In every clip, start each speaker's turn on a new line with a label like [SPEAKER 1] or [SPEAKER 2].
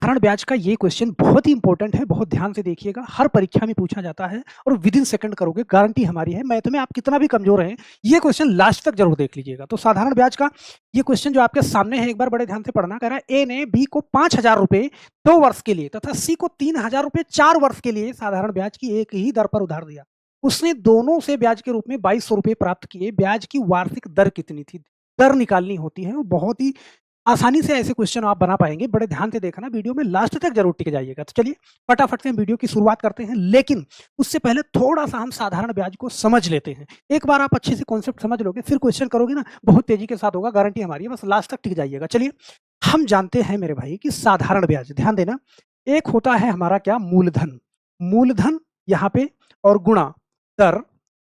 [SPEAKER 1] साधारण ब्याज का ये क्वेश्चन बहुत ही इंपॉर्टेंट है, बहुत ध्यान से देखिएगा। हर परीक्षा में पूछा जाता है और विद इन सेकंड करोगे, गारंटी हमारी है। मैथ में आप कितना भी कमजोर हैं, ये क्वेश्चन लास्ट तक जरूर देख लीजिएगा। तो साधारण ब्याज का ये क्वेश्चन जो आपके सामने है, एक बार बड़े ध्यान से पढ़ना। कह रहा है ए ने बी को 5,000 रुपए 2 वर्ष के लिए तथा सी को 3,000 रुपए 4 वर्ष के लिए साधारण ब्याज की एक ही दर पर उधार दिया। उसने दोनों से ब्याज के रूप में 2200 रुपए प्राप्त किए। ब्याज की वार्षिक दर कितनी थी? दर निकालनी होती है, वो बहुत ही आसानी से ऐसे क्वेश्चन आप बना पाएंगे। बड़े ध्यान से देखना, वीडियो में लास्ट तक जरूर टिक जाइएगा। तो चलिए फटाफट से हम वीडियो की शुरुआत करते हैं, लेकिन उससे पहले थोड़ा सा हम साधारण ब्याज को समझ लेते हैं। एक बार आप अच्छे से कॉन्सेप्ट समझ लोगे, फिर क्वेश्चन करोगे ना, बहुत तेजी के साथ होगा, गारंटी हमारी है। बस लास्ट तक टिक जाइएगा। चलिए हम जानते हैं मेरे भाई कि साधारण ब्याज, ध्यान देना, एक होता है हमारा क्या, मूलधन। मूलधन यहाँ पे, और गुणा दर,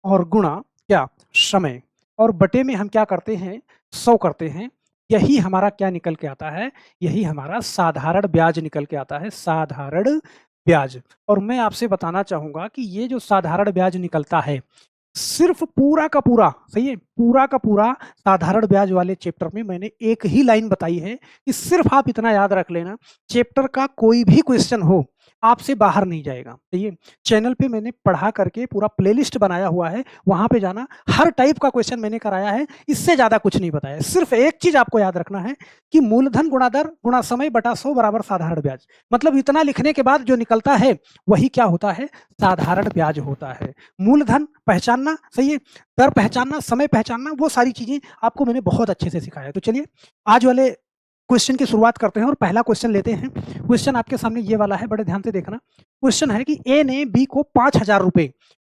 [SPEAKER 1] और गुणा क्या, समय, और बटे में हम क्या करते हैं, 100 करते हैं। यही हमारा क्या निकल के आता है, यही हमारा साधारण ब्याज निकल के आता है, साधारण ब्याज। और मैं आपसे बताना चाहूंगा कि ये जो साधारण ब्याज निकलता है, सिर्फ पूरा का पूरा, सही है, पूरा का पूरा साधारण ब्याज वाले चैप्टर में मैंने एक ही लाइन बताई है कि सिर्फ आप इतना याद रख लेना, चैप्टर का कोई भी क्वेश्चन हो आपसे बाहर नहीं जाएगा। सही है, चैनल पे मैंने पढ़ा करके पूरा प्लेलिस्ट बनाया हुआ है, वहां पे जाना, हर टाइप का क्वेश्चन मैंने कराया है। इससे ज्यादा कुछ नहीं बताया। सिर्फ एक चीज आपको याद रखना है कि मूलधन गुणा दर गुणा समय बटा 100 बराबर साधारण ब्याज। मतलब इतना लिखने के बाद जो निकलता है वही क्या होता है, साधारण ब्याज होता है। मूलधन पहचानना, सही है, दर पहचानना, समय पहचानना, वो सारी चीजें आपको मैंने बहुत अच्छे से सिखाया है। तो चलिए आज वाले क्वेश्चन की शुरुआत करते हैं और पहला क्वेश्चन लेते हैं। क्वेश्चन आपके सामने ये वाला है, बड़े ध्यान से देखना। क्वेश्चन है कि ए ने बी को 5,000 रुपए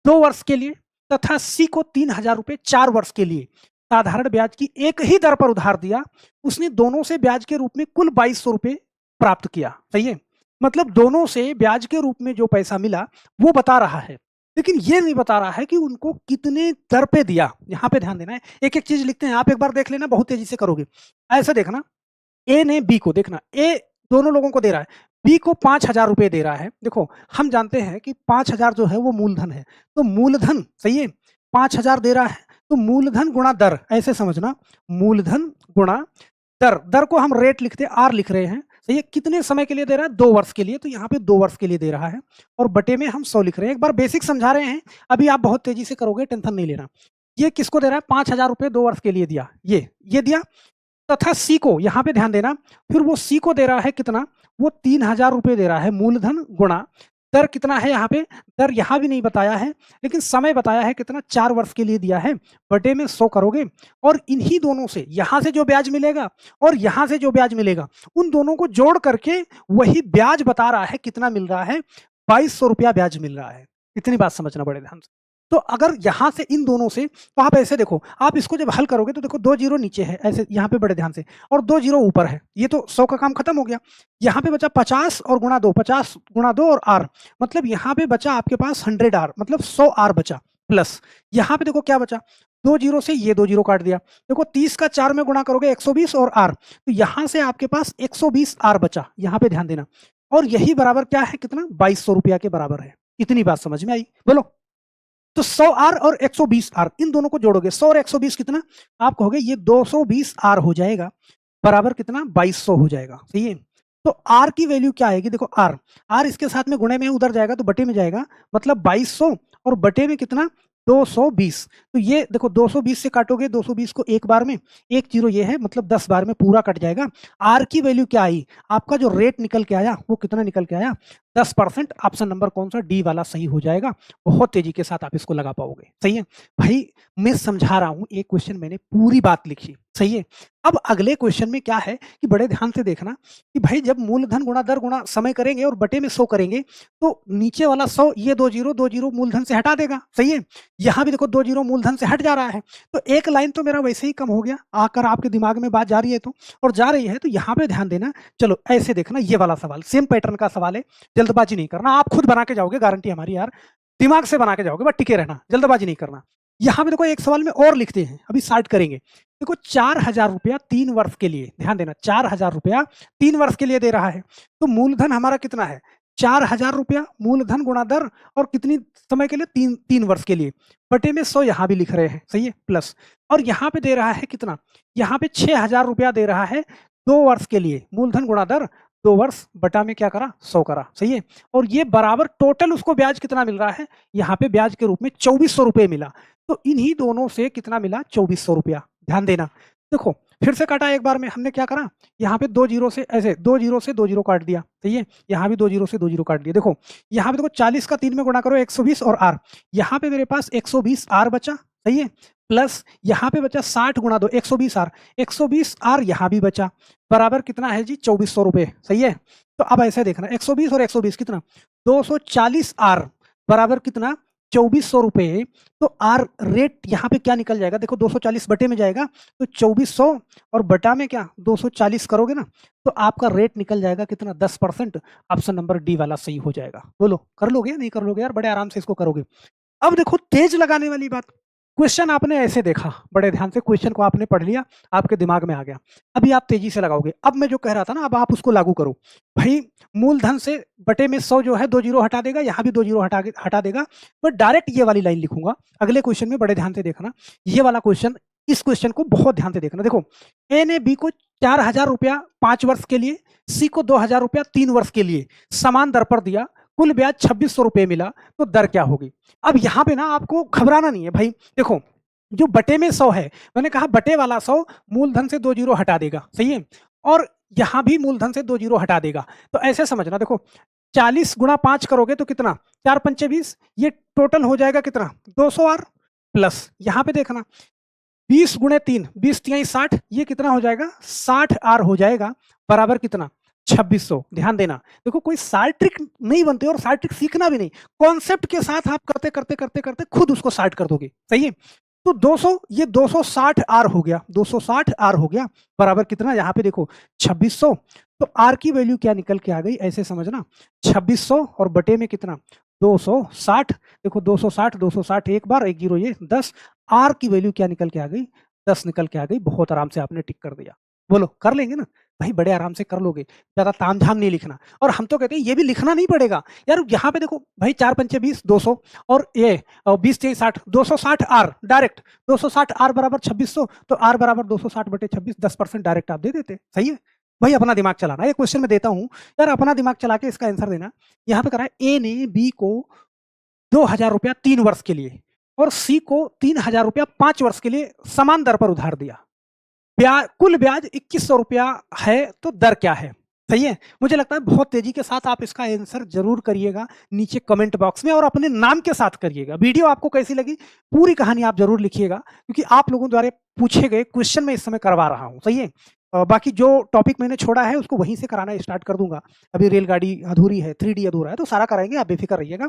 [SPEAKER 1] 2 वर्ष के लिए तथा सी को 3,000 रुपए 4 वर्ष के लिए साधारण ब्याज की एक ही दर पर उधार दिया। उसने दोनों से ब्याज के रूप में कुल 2200 रुपए प्राप्त किया। सही है, मतलब दोनों से ब्याज के रूप में जो पैसा मिला वो बता रहा है, लेकिन ये नहीं बता रहा है कि उनको कितने दर पे दिया। यहां पे ध्यान देना है, एक एक चीज लिखते हैं, आप एक बार देख लेना, बहुत तेजी से करोगे। ऐसा देखना, ए ने बी को, देखना ए दोनों लोगों को दे रहा है, बी को 5,000 रुपए दे रहा है। देखो हम जानते हैं कि 5,000 जो है वो मूलधन है, तो मूलधन, सही है, 5,000 दे रहा है, तो मूलधन गुणा दर, ऐसे समझना, मूलधन गुणा दर। दर को हम रेट लिखते, आर लिख रहे हैं। सही है, कितने समय के लिए दे रहा है, 2 वर्ष के लिए, तो यहाँ पे 2 वर्ष के लिए दे रहा है, और बटे में हम 100 लिख रहे हैं। एक बार बेसिक समझा रहे हैं, अभी आप बहुत तेजी से करोगे, टेंशन नहीं लेना। ये किसको दे रहा है, 5,000 रुपए 2 वर्ष के लिए दिया, ये दिया, तथा सी को, यहां पे ध्यान देना, फिर वो सी को दे रहा है कितना, वो 3,000 रुपए दे रहा है। मूलधन गुणा दर कितना है, यहाँ पे दर यहाँ भी नहीं बताया है, लेकिन समय बताया है कितना, 4 वर्ष के लिए दिया है, बटे में 100 करोगे, और इन्हीं दोनों से, यहां से जो ब्याज मिलेगा और यहां से जो ब्याज मिलेगा, उन दोनों को जोड़ करके वही ब्याज बता रहा है कितना मिल रहा है, 2200 रुपया ब्याज मिल रहा है। इतनी बात समझना बड़े ध्यान से। तो अगर यहां से इन दोनों से, तो आप ऐसे देखो, आप इसको जब हल करोगे तो देखो 2 जीरो नीचे है, ऐसे यहाँ पे बड़े ध्यान से, और 2 जीरो ऊपर है, ये तो 100 का काम खत्म हो गया। यहाँ पे बचा 50 और गुणा 2, 50 गुणा 2 और आर, मतलब यहाँ पे बचा आपके पास 100 आर, मतलब 100 आर बचा, प्लस यहाँ पे देखो क्या बचा, 2 जीरो से ये 2 जीरो काट दिया। देखो 30 का 4 में गुणा करोगे 120 और आर, तो यहाँ से आपके पास 120 आर बचा, यहाँ पे ध्यान देना, और यही बराबर क्या है, कितना, 2200 रुपया के बराबर है। इतनी बात समझ में आई, बोलो। तो 100 आर और 120 आर, इन दोनों को जोड़ोगे, 100 और 120 कितना, आप कहोगे ये 220 आर हो जाएगा, बराबर कितना, 2200 हो जाएगा। सही है, तो आर की वैल्यू क्या आएगी, देखो आर, आर इसके साथ में गुणे में उधर जाएगा तो बटे में जाएगा, मतलब 2200 और बटे में कितना, 220। तो ये देखो 220 से काटोगे, 220 को एक बार में, एक जीरो ये है, मतलब 10 बार में पूरा कट जाएगा। आर की वैल्यू क्या आई, आपका जो रेट निकल के आया वो कितना निकल के आया, 10%। ऑप्शन नंबर कौन सा, डी वाला सही हो जाएगा। बहुत तेजी के साथ आप इसको लगा पाओगे। सही है भाई, मैं समझा रहा हूं, एक क्वेश्चन मैंने पूरी बात लिखी, सही है। अब अगले क्वेश्चन में क्या है कि बड़े ध्यान से देखना कि भाई जब मूलधन गुणा दर गुणा समय करेंगे और बटे में 100 करेंगे, तो नीचे वाला 100, ये 2 जीरो मूलधन से हटा देगा। सही है, यहां भी देखो 2 जीरो मूलधन से हट जा रहा है, तो एक लाइन तो मेरा वैसे ही कम हो गया, आकर आपके दिमाग में बात जा रही है, तो और जा रही है, तो यहाँ पे ध्यान देना। चलो ऐसे देखना, ये वाला सवाल सेम पैटर्न का सवाल है, जल्दबाजी नहीं करना, आप खुद बना के जाओगे, गारंटी हमारी यार, दिमाग से बना के जाओगे, बस टिके रहना, जल्दबाजी नहीं करना। यहां पे देखो एक सवाल में और लिखते हैं, अभी स्टार्ट करेंगे। देखो 4,000 रुपया 3 वर्ष के लिए, ध्यान देना, 4,000 रुपया 3 वर्ष के लिए दे रहा है, तो मूलधन हमारा कितना है, 4,000 रुपया, मूलधन गुणा दर, और कितनी समय के लिए, 3 वर्ष के लिए, बटे में 100 यहां भी लिख रहे हैं। सही है, प्लस, और यहां पे दे रहा है कितना, यहाँ पे 6,000 रुपया दे रहा है 2 वर्ष के लिए, मूलधन गुणा दर 2 वर्ष बटा में क्या करा 100 करा, सही है। और ये बराबर टोटल उसको ब्याज कितना मिल रहा है, यहाँ पे ब्याज के रूप में 2400 रुपए मिला। तो इन्हीं दोनों से कितना मिला 2400 रुपया। ध्यान देना, देखो फिर से काटा एक बार में, हमने क्या करा यहाँ पे 2 जीरो से ऐसे 2 जीरो से 2 जीरो काट दिया, सही है। यहाँ भी 2 जीरो से 2 जीरो काट दिया। देखो यहाँ पे देखो 40 का 3 में गुणा करो 120 और आर, यहाँ पे मेरे पास 120 आर बचा, सही है। प्लस यहाँ पे बचा 60 गुणा 2 120 आर, 120 आर यहाँ भी बचा, बराबर कितना है जी 2400 रुपए, सही है। तो अब ऐसे देखना 120 और 120 कितना 240 आर बराबर कितना 2400 रुपए। तो आर रेट यहाँ पे क्या निकल जाएगा, देखो 240 बटे में जाएगा तो 2400 और बटा में क्या 240 करोगे ना, तो आपका रेट निकल जाएगा कितना 10%। ऑप्शन नंबर डी वाला सही हो जाएगा। बोलो कर लोगे या नहीं कर लोगे यार, बड़े आराम से इसको करोगे। अब देखो तेज लगाने वाली बात, क्वेश्चन आपने ऐसे देखा, बड़े ध्यान से क्वेश्चन को आपने पढ़ लिया, आपके दिमाग में आ गया, अभी आप तेजी से लगाओगे। अब मैं जो कह रहा था ना, अब आप उसको लागू करो। भाई मूलधन से बटे में 100 जो है 2 जीरो हटा देगा, यहाँ भी 2 जीरो हटा देगा। मैं डायरेक्ट ये वाली लाइन लिखूंगा अगले क्वेश्चन में, बड़े ध्यान से देखना ये वाला क्वेश्चन, इस क्वेश्चन को बहुत ध्यान से देखना। देखो ए ने बी को 4000 रुपया 5 वर्ष के लिए, सी को 2000 रुपया 3 वर्ष के लिए समान दर पर दिया, कुल ब्याज 2600 रुपए मिला, तो दर क्या होगी। अब यहाँ पे ना आपको घबराना नहीं है भाई, देखो जो बटे में 100 है, मैंने कहा बटे वाला 100 मूलधन से 2 जीरो हटा देगा, सही है। और यहाँ भी मूलधन से 2 जीरो हटा देगा। तो ऐसे समझना, देखो 40 गुणा 5 करोगे तो कितना 4 पंचे 20, ये टोटल हो जाएगा कितना 200 आर। प्लस यहाँ पे देखना 20 गुणे 3 20 तिहाई 60, ये कितना हो जाएगा 60 आर हो जाएगा, बराबर कितना 2600। ध्यान देना, देखो कोई सार ट्रिक नहीं बनते और सार ट्रिक सीखना भी नहीं, कॉन्सेप्ट के साथ आप करते करते करते करते खुद उसको सार्ट कर दोगे, सही है। तो 200 ये 260 आर हो गया, 260 आर हो गया, बराबर कितना यहाँ पे देखो 2600। तो आर की वैल्यू क्या निकल के आ गई, ऐसे समझना 2600 और बटे में कितना 260, देखो 260 260 एक बार, एक जीरो ये 10, आर की वैल्यू क्या निकल के आ गई 10 निकल के आ गई। बहुत आराम से आपने टिक कर दिया। बोलो कर लेंगे ना भाई, बड़े आराम से कर लोगे, ज्यादा तामझाम नहीं लिखना। और हम तो कहते हैं ये भी लिखना नहीं पड़ेगा यार, यहाँ पे देखो भाई 4 पंचे 20 200 और ये 20 3 60 260 आर डायरेक्ट 260 आर बराबर 2600, तो आर बराबर 260 बटे 26 10% डायरेक्ट आप दे देते, सही है भाई। अपना दिमाग चलाना, ये क्वेश्चन में देता हूं यार, अपना दिमाग चला के इसका आंसर देना। यहाँ पे करा है ए ने बी को 2000 रुपया 3 वर्ष के लिए और सी को 3000 रुपया 5 वर्ष के लिए समान दर पर उधार दिया, ब्याज कुल ब्याज 2100 रुपया है, तो दर क्या है, सही है। मुझे लगता है बहुत तेजी के साथ आप इसका आंसर जरूर करिएगा नीचे कमेंट बॉक्स में, और अपने नाम के साथ करिएगा। वीडियो आपको कैसी लगी पूरी कहानी आप जरूर लिखिएगा, क्योंकि आप लोगों द्वारा पूछे गए क्वेश्चन में इस समय करवा रहा हूं, सही है। बाकी जो टॉपिक मैंने छोड़ा है उसको वहीं से कराना स्टार्ट कर दूंगा। अभी रेलगाड़ी अधूरी है, 3D अधूरा है, तो सारा कराएंगे, आप बेफिक्र रहिएगा।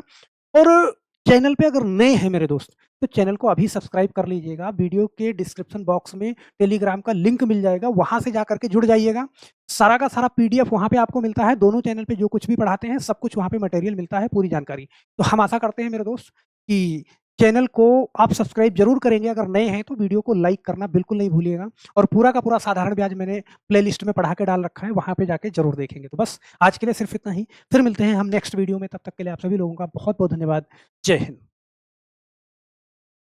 [SPEAKER 1] और चैनल पे अगर नए हैं मेरे दोस्त, तो चैनल को अभी सब्सक्राइब कर लीजिएगा। वीडियो के डिस्क्रिप्शन बॉक्स में टेलीग्राम का लिंक मिल जाएगा, वहां से जाकर के जुड़ जाइएगा। सारा का सारा PDF वहां पे आपको मिलता है। दोनों चैनल पे जो कुछ भी पढ़ाते हैं सब कुछ वहां पे मटेरियल मिलता है, पूरी जानकारी। तो हम आशा करते हैं मेरे दोस्त कि चैनल को आप सब्सक्राइब जरूर करेंगे। अगर नए हैं तो वीडियो को लाइक करना बिल्कुल नहीं भूलिएगा, और पूरा का पूरा साधारण ब्याज मैंने प्लेलिस्ट में पढ़ा के डाल रखा है, वहां पे जाके जरूर देखेंगे। तो बस आज के लिए सिर्फ इतना ही, फिर मिलते हैं हम नेक्स्ट वीडियो में। तब तक के लिए आप सभी लोगों का बहुत बहुत धन्यवाद। जय हिंद।